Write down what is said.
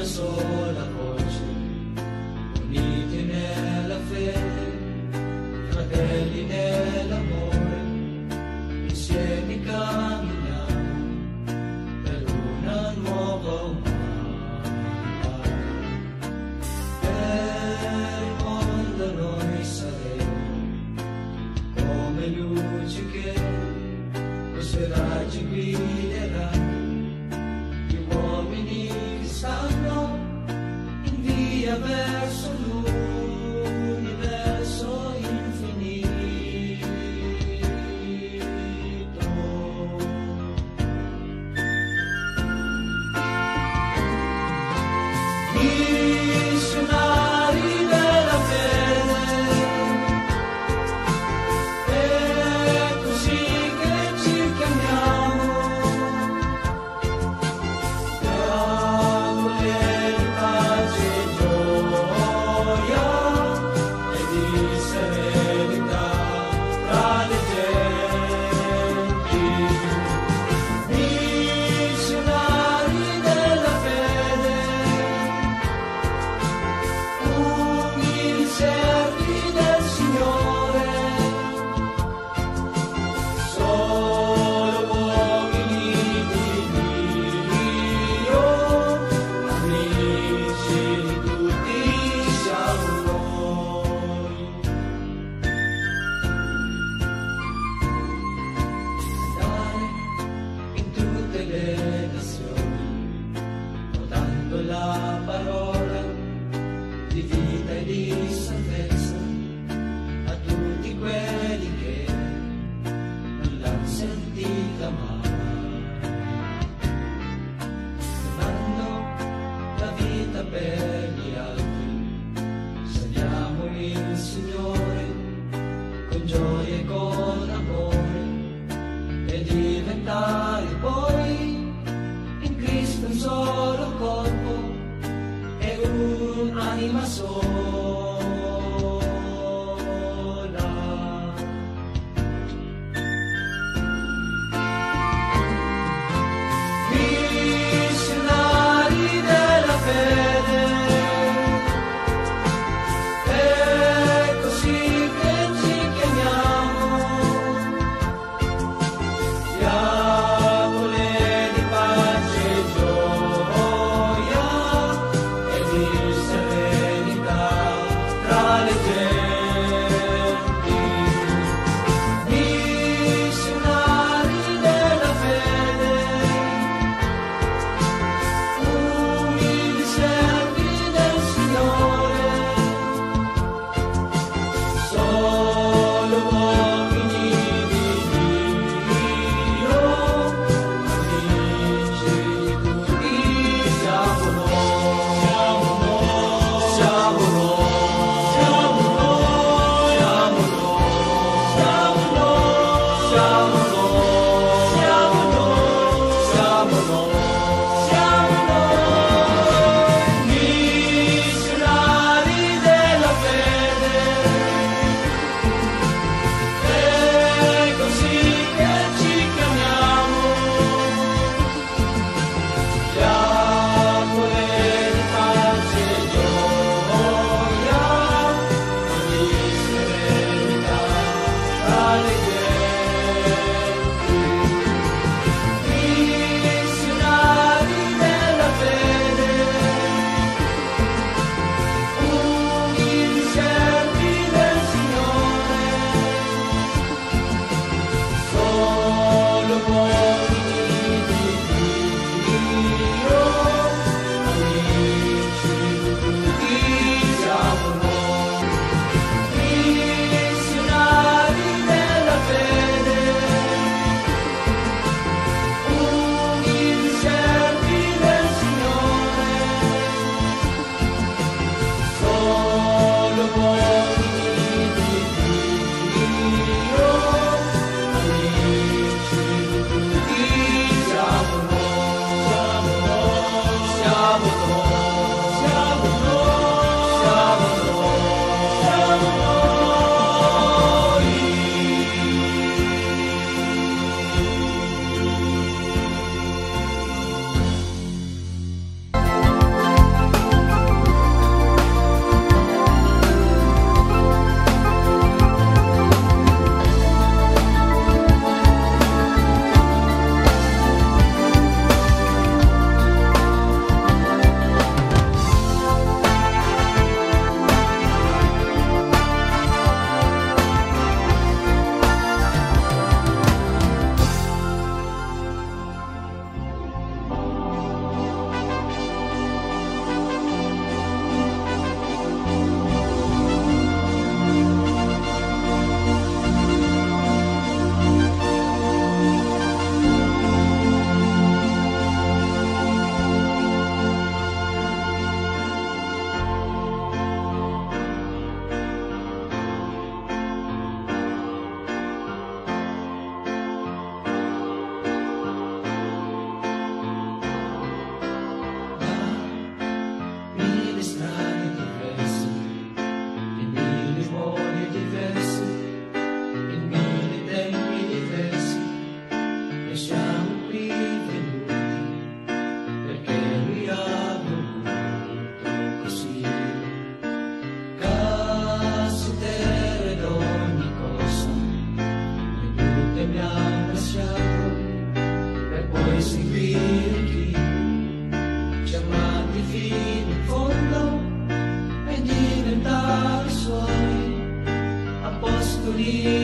Sola voce, uniti nella fede, fratelli nell'amore, insieme camminiamo per una nuova umanità. Per il mondo noi saremo come luci che questi raggi guideranno gli uomini che stanno in via verso l'universo infinito. Missionari della fede, è così che ci chiamiamo. La parola di vita e di salvezza a tutti quelli che non l'hanno sentita mai, donando la vita per gli altri. Saliamo il Signore con gioia e con amore e diventare poi in Cristo un solo corpo e un'anima sola. Missionari della fede, è così che ci chiamiamo. Diavole di pace e gioia e di serenità tra le genti. Missionari della fede, umili servi del Signore, solo uomini di Dio, amici di tutti siamo noi, siamo noi, siamo noi, siamo noi, siamo noi, siamo noi, siamo noi, siamo noi, siamo noi, missionari della fede. È così che ci chiamiamo. Diavole di pace e gioia e di serenità tra le genti. cambiando e poi seguire chi chiamati fino in fondo e diventare suoi apostoli